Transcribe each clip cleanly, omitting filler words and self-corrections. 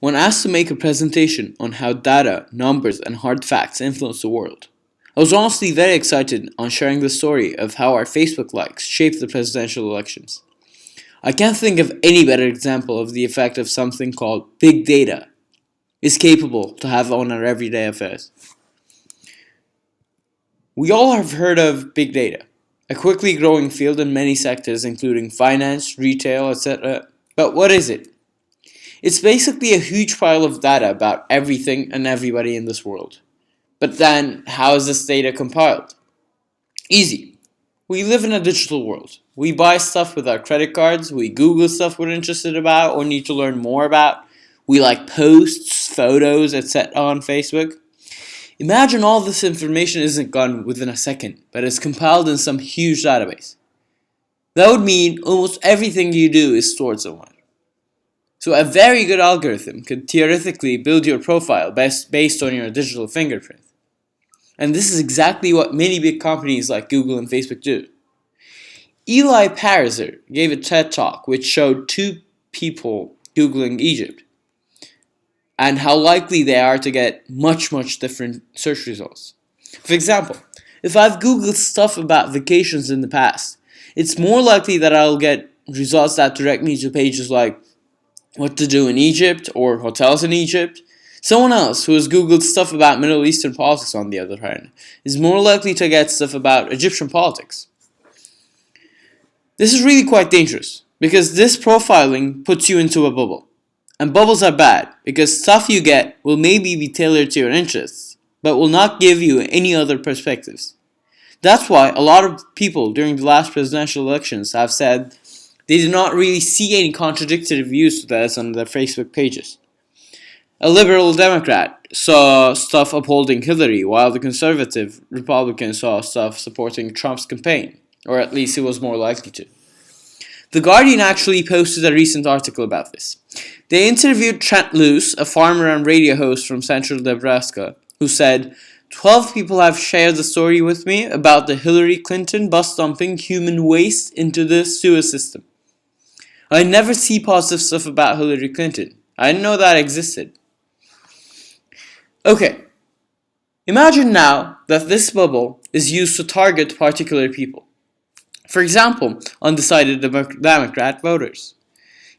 when asked to make a presentation on how data, numbers, and hard facts influence the world. I was honestly very excited on sharing the story of how our Facebook likes shaped the presidential elections. I can't think of any better example of the effect of something called big data is capable to have on our everyday affairs. We all have heard of big data, a quickly growing field in many sectors including finance, retail, etc. But what is it? It's basically a huge pile of data about everything and everybody in this world. But then, how is this data compiled? Easy. We live in a digital world. We buy stuff with our credit cards, we Google stuff we're interested about or need to learn more about. We like posts, photos, etc. on Facebook. Imagine all this information isn't gone within a second, but is compiled in some huge database. That would mean almost everything you do is stored somewhere. So a very good algorithm could theoretically build your profile based on your digital fingerprint. And this is exactly what many big companies like Google and Facebook do. Eli Pariser gave a TED Talk which showed two people Googling Egypt and how likely they are to get much different search results. For example, if I've Googled stuff about vacations in the past, it's more likely that I'll get results that direct me to pages like what to do in Egypt or hotels in Egypt. Someone else who has Googled stuff about Middle Eastern politics, on the other hand, is more likely to get stuff about Egyptian politics. This is really quite dangerous because this profiling puts you into a bubble. And bubbles are bad because stuff you get will maybe be tailored to your interests, but will not give you any other perspectives. That's why a lot of people during the last presidential elections have said they did not really see any contradictory views to this on their Facebook pages. A liberal Democrat saw stuff upholding Hillary, while the conservative Republican saw stuff supporting Trump's campaign, or at least he was more likely to. The Guardian actually posted a recent article about this. They interviewed Trent Luce, a farmer and radio host from central Nebraska, who said, 12 people have shared the story with me about the Hillary Clinton bus dumping human waste into the sewer system. I never see positive stuff about Hillary Clinton. I didn't know that existed. Okay, imagine now that this bubble is used to target particular people. For example, undecided Democrat voters.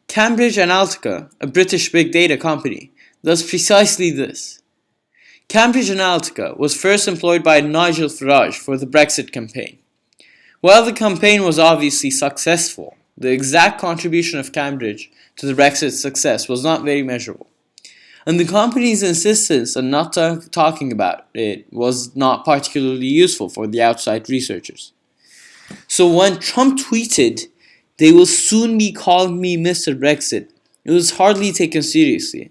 Cambridge Analytica, a British big data company, does precisely this. Cambridge Analytica was first employed by Nigel Farage for the Brexit campaign. While the campaign was obviously successful, the exact contribution of Cambridge to the Brexit success was not very measurable. And the company's insistence on not talking about it was not particularly useful for the outside researchers. So when Trump tweeted, "They will soon be calling me Mr. Brexit," it was hardly taken seriously.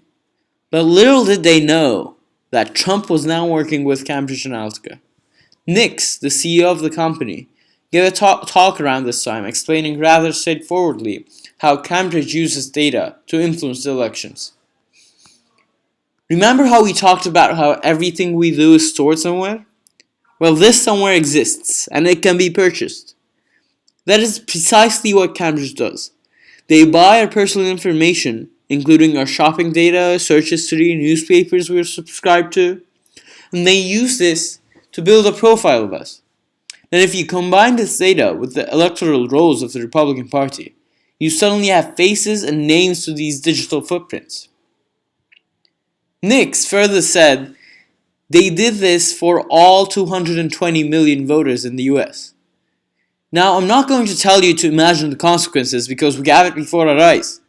But little did they know that Trump was now working with Cambridge Analytica. Nix, the CEO of the company, gave a talk around this time explaining rather straightforwardly how Cambridge uses data to influence the elections. Remember how we talked about how everything we do is stored somewhere? Well, this somewhere exists, and it can be purchased. That is precisely what Cambridge does. They buy our personal information, including our shopping data, search history, newspapers we're subscribed to, and they use this to build a profile of us. And if you combine this data with the electoral rolls of the Republican Party, you suddenly have faces and names to these digital footprints. Nix further said they did this for all 220 million voters in the US. Now, I'm not going to tell you to imagine the consequences because we have it before our eyes.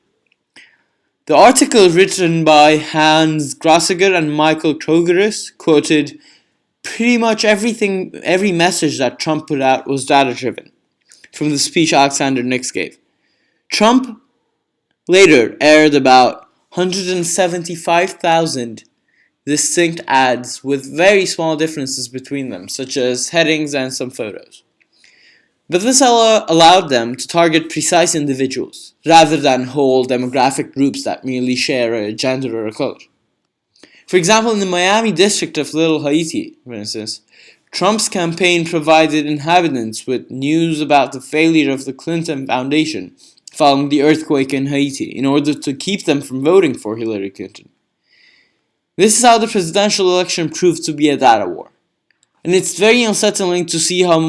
The article written by Hans Grassiger and Michael Krogeris quoted pretty much every message that Trump put out was data-driven from the speech Alexander Nix gave. Trump later aired about 175,000 distinct ads with very small differences between them, such as headings and some photos. But this allowed them to target precise individuals, rather than whole demographic groups that merely share a gender or a color. For example, in the Miami district of Little Haiti, for instance, Trump's campaign provided inhabitants with news about the failure of the Clinton Foundation following the earthquake in Haiti in order to keep them from voting for Hillary Clinton. This is how the presidential election proved to be a data war. And it's very unsettling to see how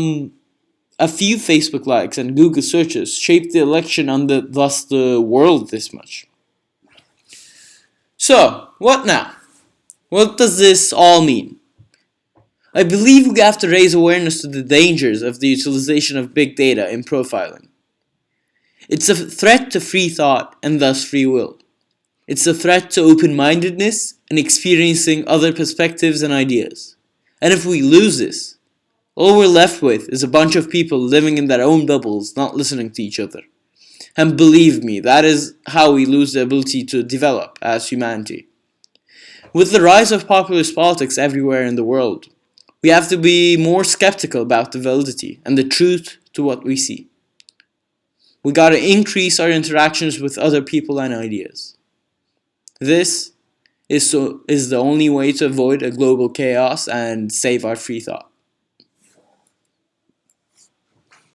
a few Facebook likes and Google searches shaped the election and thus the world this much. So, what now? What does this all mean? I believe we have to raise awareness to the dangers of the utilization of big data in profiling. It's a threat to free thought and thus free will. It's a threat to open-mindedness and experiencing other perspectives and ideas. And if we lose this, all we're left with is a bunch of people living in their own bubbles, not listening to each other. And believe me, that is how we lose the ability to develop as humanity. With the rise of populist politics everywhere in the world, we have to be more skeptical about the validity and the truth to what we see. We gotta increase our interactions with other people and ideas. This is the only way to avoid a global chaos and save our free thought.